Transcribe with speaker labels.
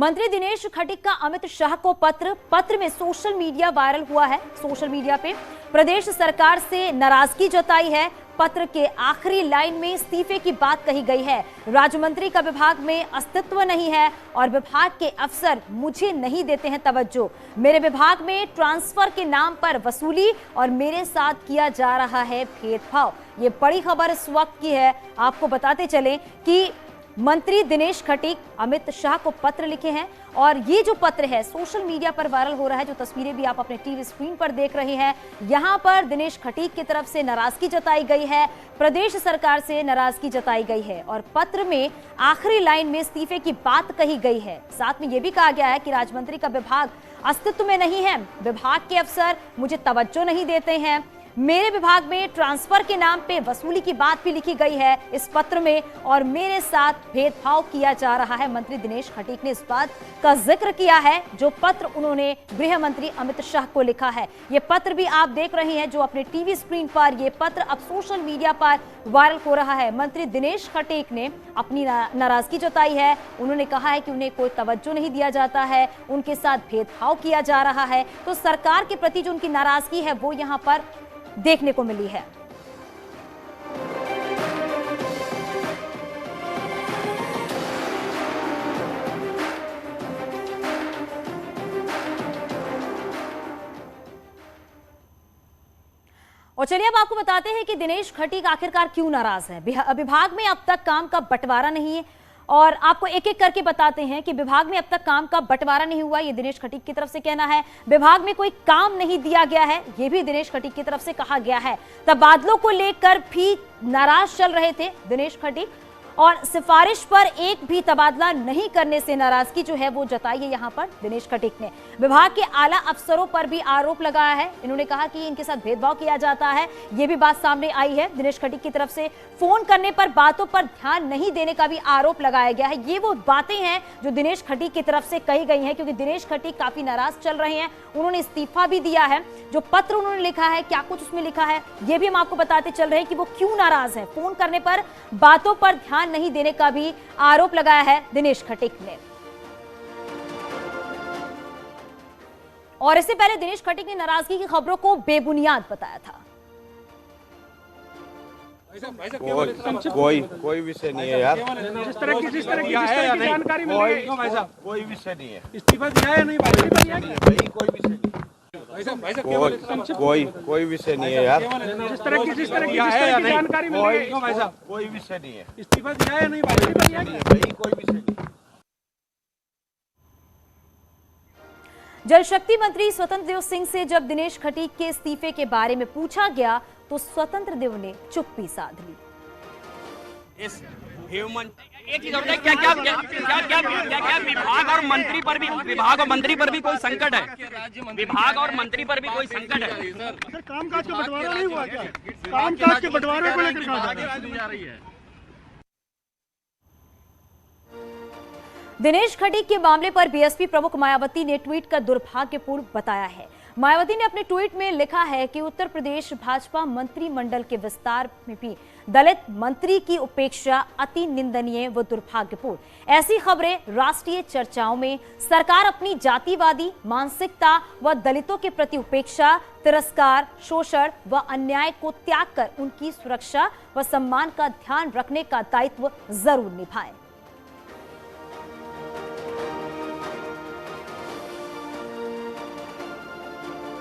Speaker 1: मंत्री दिनेश खटीक का अमित शाह को पत्र में सोशल मीडिया वायरल हुआ है। सोशल मीडिया पे प्रदेश सरकार से नाराजगी जताई है। पत्र के आखिरी लाइन में इस्तीफे की बात कही गई है। राज्य मंत्री का विभाग में अस्तित्व नहीं है और विभाग के अफसर मुझे नहीं देते हैं तवज्जो। मेरे विभाग में ट्रांसफर के नाम पर वसूली और मेरे साथ किया जा रहा है भेदभाव। ये बड़ी खबर इस वक्त की है। आपको बताते चलें कि मंत्री दिनेश खटीक अमित शाह को पत्र लिखे हैं और ये जो पत्र है सोशल मीडिया पर वायरल हो रहा है। जो तस्वीरें भी आप अपने टीवी स्क्रीन पर देख रहे हैं, यहां पर दिनेश खटीक की तरफ से नाराजगी जताई गई है, प्रदेश सरकार से नाराजगी जताई गई है और पत्र में आखिरी लाइन में इस्तीफे की बात कही गई है। साथ में यह भी कहा गया है कि राज्य मंत्री का विभाग अस्तित्व में नहीं है, विभाग के अफसर मुझे तवज्जो नहीं देते हैं, मेरे विभाग में ट्रांसफर के नाम पे वसूली की बात भी लिखी गई है इस पत्र में और मेरे साथ भेदभाव किया जा रहा है। मंत्री दिनेश खटीक ने इस बात का जिक्र किया है जो पत्र उन्होंने गृह मंत्री अमित शाह को लिखा है। ये पत्र भी आप देख रहे हैं जो अपने टीवी स्क्रीन पर, ये पत्र अब सोशल मीडिया पर वायरल हो रहा है। मंत्री दिनेश खटीक ने अपनी नाराजगी जताई है। उन्होंने कहा है कि उन्हें कोई तवज्जो नहीं दिया जाता है, उनके साथ भेदभाव किया जा रहा है। तो सरकार के प्रति जो उनकी नाराजगी है वो यहाँ पर देखने को मिली है। और चलिए अब आपको बताते हैं कि दिनेश खटीक आखिरकार क्यों नाराज है। विभाग में अब तक काम का बंटवारा नहीं है और आपको एक एक करके बताते हैं कि विभाग में अब तक काम का बंटवारा नहीं हुआ। ये दिनेश खटीक की तरफ से कहना है। विभाग में कोई काम नहीं दिया गया है, ये भी दिनेश खटीक की तरफ से कहा गया है। तबादलों को लेकर भी नाराज चल रहे थे दिनेश खटीक और सिफारिश पर एक भी तबादला नहीं करने से नाराजगी जो है वो जताई है यहाँ पर दिनेश खटीक ने। विभाग के आला अफसरों पर भी आरोप लगाया है। इन्होंने कहा कि इनके साथ भेदभाव किया जाता है, ये भी बात सामने आई है दिनेश खटीक की तरफ से। फोन करने पर बातों पर ध्यान नहीं देने का भी आरोप लगाया गया है। ये वो बातें हैं जो दिनेश खटीक की तरफ से कही गई हैं क्योंकि दिनेश खटीक काफी नाराज चल रहे हैं। उन्होंने इस्तीफा भी दिया है। जो पत्र उन्होंने लिखा है, क्या कुछ उसमें लिखा है, ये भी हम आपको बताते चल रहे हैं कि वो क्यों नाराज है। फोन करने पर बातों पर ध्यान नहीं देने का भी आरोप लगाया है दिनेश खटीक ने। और इससे पहले दिनेश खटीक ने नाराजगी की खबरों को बेबुनियाद बताया था।
Speaker 2: कोई विषय नहीं है यार।
Speaker 3: जिस तरह की जानकारी मिल रही है
Speaker 2: कोई विषय नहीं है।
Speaker 3: इस्तीफा दिया है नहीं भाई,
Speaker 2: कोई विषय नहीं। कोई विषय नहीं है यार।
Speaker 3: जिस तरह की जानकारी मिल रही है
Speaker 2: कोई विषय नहीं है।
Speaker 3: इस्तीफा दिया है नहीं भाई,
Speaker 2: कोई विषय नहीं।
Speaker 1: जल शक्ति मंत्री स्वतंत्र देव सिंह से जब दिनेश खटीक के इस्तीफे के बारे में पूछा गया तो स्वतंत्र देव ने चुप्पी साध ली।
Speaker 4: इस ह्यूमन एक चीज और क्या क्या क्या क्या क्या क्या विभाग और मंत्री पर भी कोई संकट है। विभाग और मंत्री पर भी कोई संकट है।
Speaker 3: सर कामकाज का बंटवारा नहीं हुआ क्या? कामकाज के बंटवारे को लेकर कहा जा रही है।
Speaker 1: दिनेश खटीक के मामले पर बीएसपी प्रमुख मायावती ने ट्वीट कर दुर्भाग्यपूर्ण बताया है। मायावती ने अपने ट्वीट में लिखा है कि उत्तर प्रदेश भाजपा मंत्रिमंडल के विस्तार में भी दलित मंत्री की उपेक्षा अति निंदनीय व दुर्भाग्यपूर्ण। ऐसी खबरें राष्ट्रीय चर्चाओं में सरकार अपनी जातिवादी मानसिकता व दलितों के प्रति उपेक्षा, तिरस्कार, शोषण व अन्याय को त्याग कर उनकी सुरक्षा व सम्मान का ध्यान रखने का दायित्व जरूर निभाए।